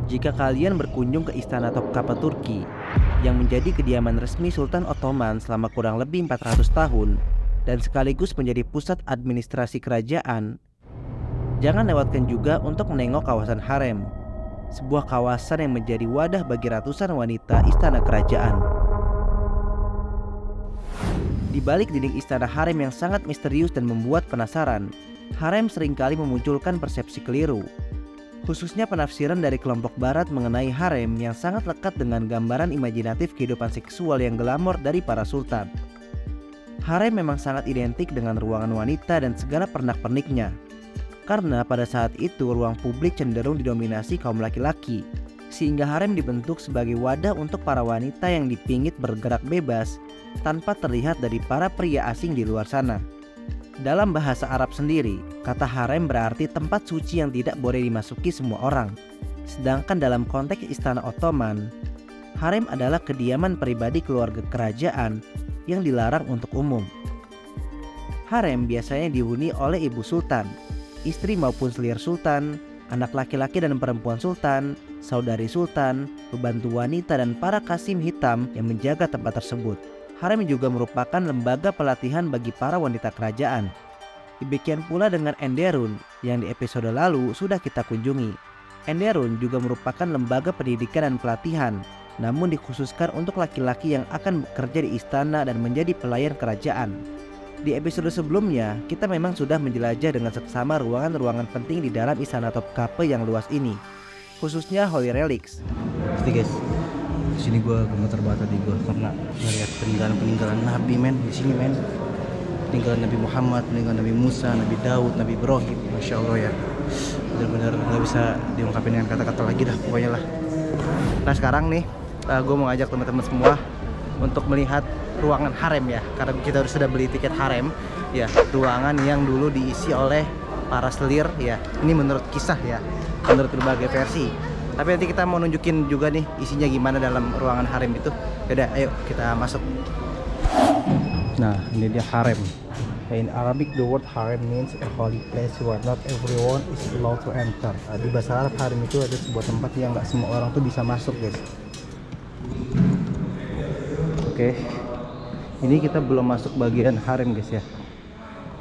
Jika kalian berkunjung ke Istana Topkapı Turki, yang menjadi kediaman resmi Sultan Ottoman selama kurang lebih 400 tahun, dan sekaligus menjadi pusat administrasi kerajaan, jangan lewatkan juga untuk menengok kawasan harem, sebuah kawasan yang menjadi wadah bagi ratusan wanita istana kerajaan. Di balik dinding istana harem yang sangat misterius dan membuat penasaran, harem seringkali memunculkan persepsi keliru, khususnya penafsiran dari kelompok barat mengenai harem yang sangat lekat dengan gambaran imajinatif kehidupan seksual yang glamor dari para sultan. Harem memang sangat identik dengan ruangan wanita dan segala pernak-perniknya, karena pada saat itu ruang publik cenderung didominasi kaum laki-laki, sehingga harem dibentuk sebagai wadah untuk para wanita yang dipingit bergerak bebas tanpa terlihat dari para pria asing di luar sana. Dalam bahasa Arab sendiri, kata harem berarti tempat suci yang tidak boleh dimasuki semua orang. Sedangkan dalam konteks istana Ottoman, harem adalah kediaman pribadi keluarga kerajaan yang dilarang untuk umum. Harem biasanya dihuni oleh ibu sultan, istri maupun selir sultan, anak laki-laki dan perempuan sultan, saudari sultan, pembantu wanita dan para kasim hitam yang menjaga tempat tersebut. Harem juga merupakan lembaga pelatihan bagi para wanita kerajaan. Demikian pula dengan Enderun yang di episode lalu sudah kita kunjungi. Enderun juga merupakan lembaga pendidikan dan pelatihan, namun dikhususkan untuk laki-laki yang akan bekerja di istana dan menjadi pelayan kerajaan. Di episode sebelumnya, kita memang sudah menjelajah dengan seksama ruangan-ruangan penting di dalam istana Topkapı yang luas ini, khususnya Holy Relics. Pasti guys, sini gue gemeter banget tadi gue karena ngeliat peninggalan Nabi di sini peninggalan Nabi Muhammad, peninggalan Nabi Musa, Nabi Daud, Nabi Ibrahim, masya Allah ya, benar-benar nggak bisa diungkapin dengan kata-kata lagi dah pokoknya lah. Nah sekarang nih, gue mau ngajak teman-teman semua untuk melihat ruangan harem ya, karena kita sudah beli tiket harem ya, ruangan yang dulu diisi oleh para selir ya. Ini menurut kisah ya, menurut berbagai versi. Tapi nanti kita mau nunjukin juga nih isinya gimana dalam ruangan harem itu. Yaudah, ayo kita masuk. Nah, ini dia harem. In Arabic, the word harem means a holy place where not everyone is allowed to enter. Di bahasa Arab, harem itu ada sebuah tempat yang nggak semua orang tuh bisa masuk, guys. Oke, ini kita belum masuk bagian harem, guys ya.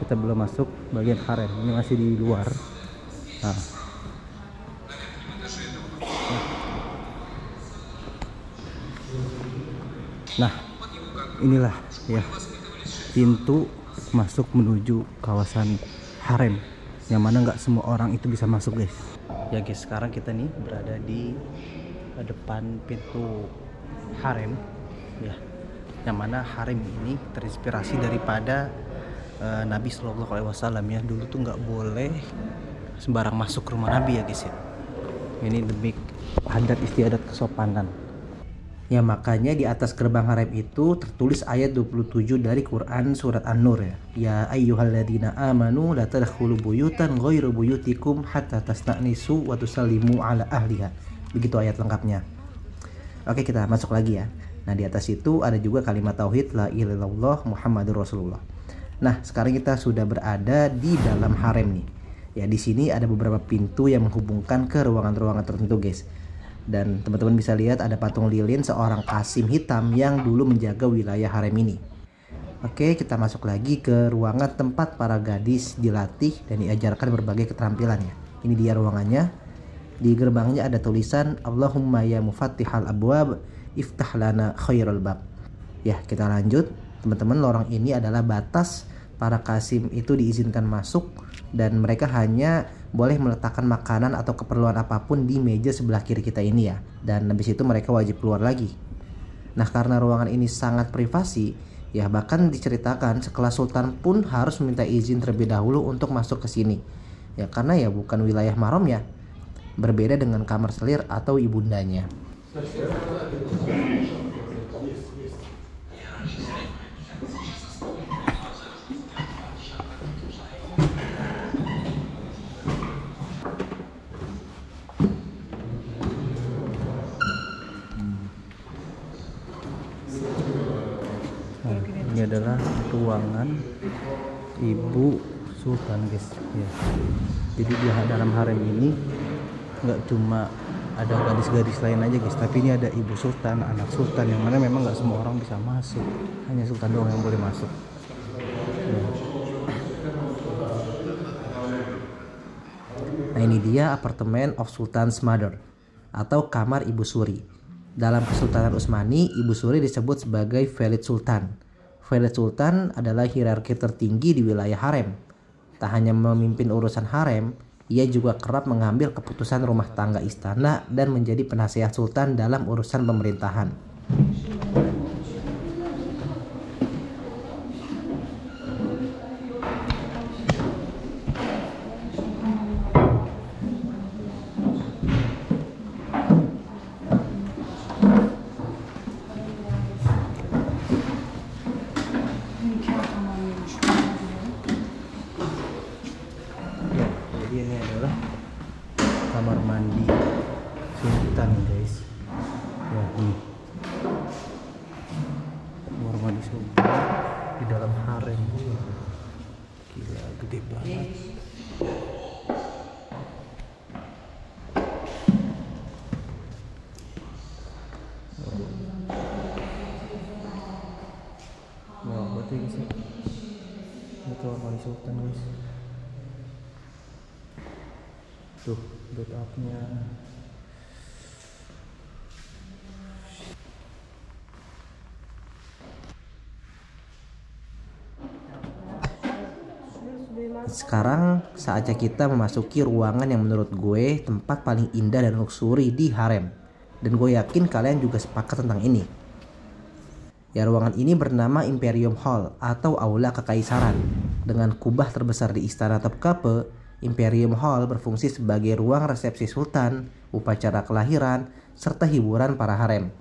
Kita belum masuk bagian harem. Ini masih di luar. Nah, inilah ya pintu masuk menuju kawasan harem, yang mana nggak semua orang itu bisa masuk, guys. Ya guys, sekarang kita nih berada di depan pintu harem ya, yang mana harem ini terinspirasi daripada Nabi Shallallahu Alaihi Wasallam ya. Dulu tuh nggak boleh sembarang masuk ke rumah Nabi ya guys ya. Ini demi adat istiadat kesopanan. Ya makanya di atas gerbang harem itu tertulis ayat 27 dari Quran surat An-Nur ya. Ya ayyuhalladzina amanu la tadkhulu buyutan ghairu buyutikum hatta tasna'nisu wa tusallimu ala ahliha. Begitu ayat lengkapnya. Oke, kita masuk lagi ya. Nah, di atas itu ada juga kalimat tauhid la ilaha illallah Muhammadur Rasulullah. Nah, sekarang kita sudah berada di dalam harem nih. Ya, di sini ada beberapa pintu yang menghubungkan ke ruangan-ruangan tertentu, guys. Dan teman-teman bisa lihat ada patung lilin seorang kasim hitam yang dulu menjaga wilayah harem ini. Oke, kita masuk lagi ke ruangan tempat para gadis dilatih dan diajarkan berbagai keterampilan ya. Ini dia ruangannya. Di gerbangnya ada tulisan Allahumma ya mufattihal abwab iftah lana khairul bab. Ya, kita lanjut. Teman-teman, lorong ini adalah batas para kasim itu diizinkan masuk dan mereka hanya boleh meletakkan makanan atau keperluan apapun di meja sebelah kiri kita ini ya. Dan habis itu mereka wajib keluar lagi. Nah, karena ruangan ini sangat privasi, ya bahkan diceritakan sekelas sultan pun harus meminta izin terlebih dahulu untuk masuk ke sini. Ya karena ya bukan wilayah mahram ya. Berbeda dengan kamar selir atau ibundanya. Ini adalah ruangan ibu sultan guys ya. Jadi di dalam harem ini nggak cuma ada gadis-gadis lain aja guys, tapi ini ada ibu sultan, anak sultan, yang mana memang nggak semua orang bisa masuk, hanya sultan doang yang boleh masuk. Nah, ini dia apartemen of Sultan's Mother atau kamar Ibu Suri. Dalam Kesultanan Utsmani, Ibu Suri disebut sebagai Velid Sultan. Velid Sultan adalah hierarki tertinggi di wilayah harem. Tak hanya memimpin urusan harem, ia juga kerap mengambil keputusan rumah tangga istana dan menjadi penasihat sultan dalam urusan pemerintahan. Jadi ini adalah kamar mandi sultan guys. Ya, ini kamar mandi sultan di dalam harem. Gila, gede banget. Wah, berarti guys ya. Ini kamar mandi sultan guys. Tuh, bed up-nya. Sekarang saatnya kita memasuki ruangan yang menurut gue tempat paling indah dan luxury di harem. Dan gue yakin kalian juga sepakat tentang ini. Ya, ruangan ini bernama Imperium Hall atau Aula Kekaisaran. Dengan kubah terbesar di Istana Topkapi, Imperium Hall berfungsi sebagai ruang resepsi sultan, upacara kelahiran, serta hiburan para harem.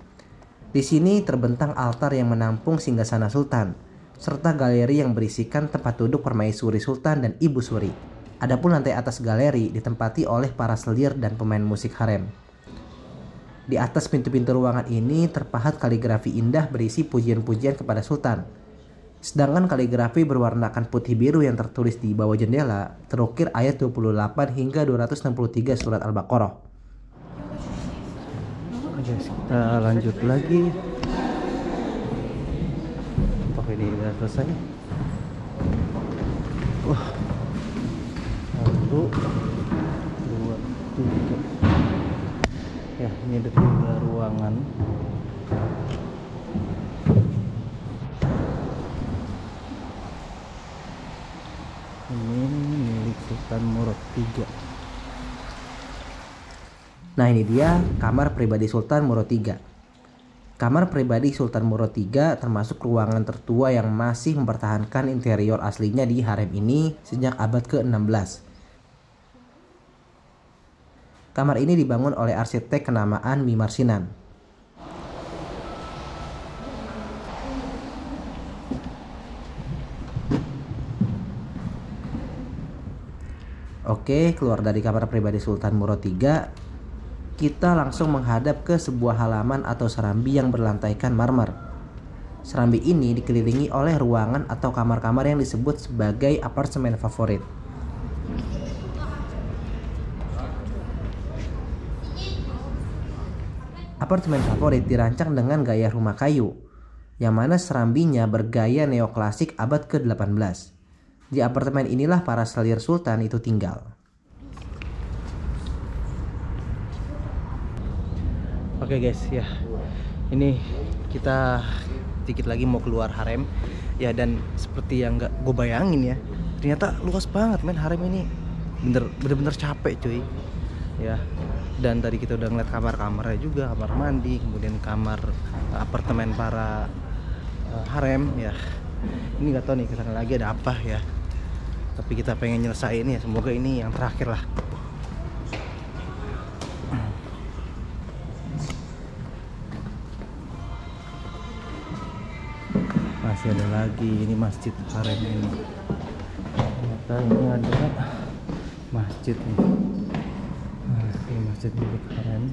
Di sini terbentang altar yang menampung singgasana sultan, serta galeri yang berisikan tempat duduk permaisuri sultan dan ibu suri. Adapun lantai atas galeri ditempati oleh para selir dan pemain musik harem. Di atas pintu-pintu ruangan ini terpahat kaligrafi indah berisi pujian-pujian kepada sultan. Sedangkan kaligrafi berwarnakan putih biru yang tertulis di bawah jendela terukir ayat 28 hingga 263 surat Al-Baqarah. Oke, kita lanjut lagi. Apakah ini udah selesai? Wah, 1, 2, 3. Ya, ini ada 3 ruangan. Ini milik Sultan Murad III. Nah, ini dia kamar pribadi Sultan Murad III. Kamar pribadi Sultan Murad III termasuk ruangan tertua yang masih mempertahankan interior aslinya di harem ini sejak abad ke-16. Kamar ini dibangun oleh arsitek kenamaan Mimar Sinan. Oke, keluar dari kamar pribadi Sultan Murad III, kita langsung menghadap ke sebuah halaman atau serambi yang berlantaikan marmer. Serambi ini dikelilingi oleh ruangan atau kamar-kamar yang disebut sebagai apartemen favorit. Apartemen favorit dirancang dengan gaya rumah kayu, yang mana serambinya bergaya neoklasik abad ke-18. Di apartemen inilah para selir sultan itu tinggal. Oke guys, ya ini kita dikit lagi mau keluar harem ya, dan seperti yang nggak gue bayangin ya, ternyata luas banget men harem ini. Bener-bener capek cuy ya. Dan tadi kita udah ngeliat kamar-kamarnya juga, kamar mandi, kemudian kamar apartemen para harem ya. Ini nggak tahu nih kesana lagi ada apa ya, tapi kita pengen nyelesain ya, semoga ini yang terakhir lah. Masih ada lagi, ini masjid harem ini. Ternyata ini adalah masjid nih. Nah, ini masjid milik harem.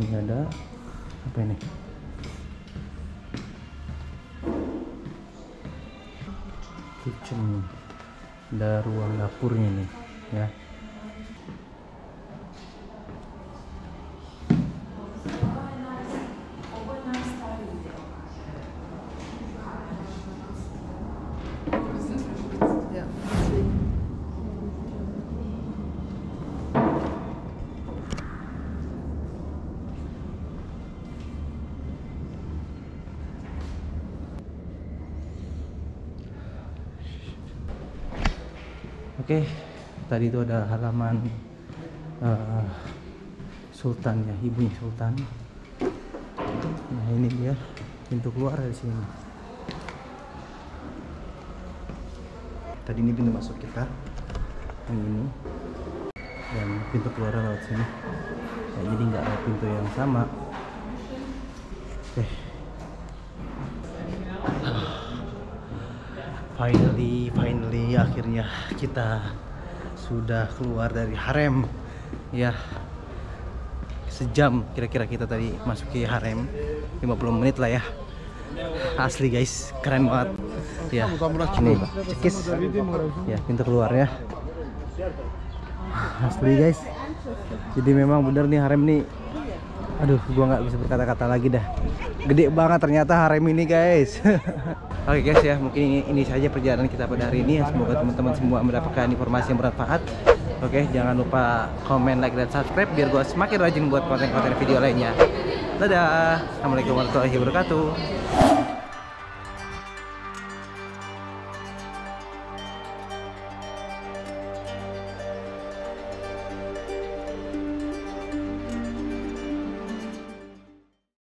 Ini ada apa ini? Kitchen. Ada ruang dapurnya nih, ya. Oke, tadi itu ada halaman Sultan ya, ibunya Sultan. Nah ini dia pintu keluar dari sini. Tadi ini pintu masuk kita, yang ini, dan pintu keluar lewat sini. Nah, jadi nggak ada pintu yang sama. Oke. Finally akhirnya kita sudah keluar dari harem ya. Sejam kira-kira kita tadi masuk ke harem, 50 menit lah ya. Asli guys, keren banget ya. Nih cekis ya, pintu keluar ya. Asli guys, jadi memang bener nih harem nih. Aduh, gua nggak bisa berkata-kata lagi dah. Gede banget ternyata harem ini guys. Oke guys ya, mungkin ini saja perjalanan kita pada hari ini. Semoga teman-teman semua mendapatkan informasi yang bermanfaat. Oke, jangan lupa komen, like, dan subscribe biar gue semakin rajin buat konten-konten video lainnya. Dadah, assalamualaikum warahmatullahi wabarakatuh.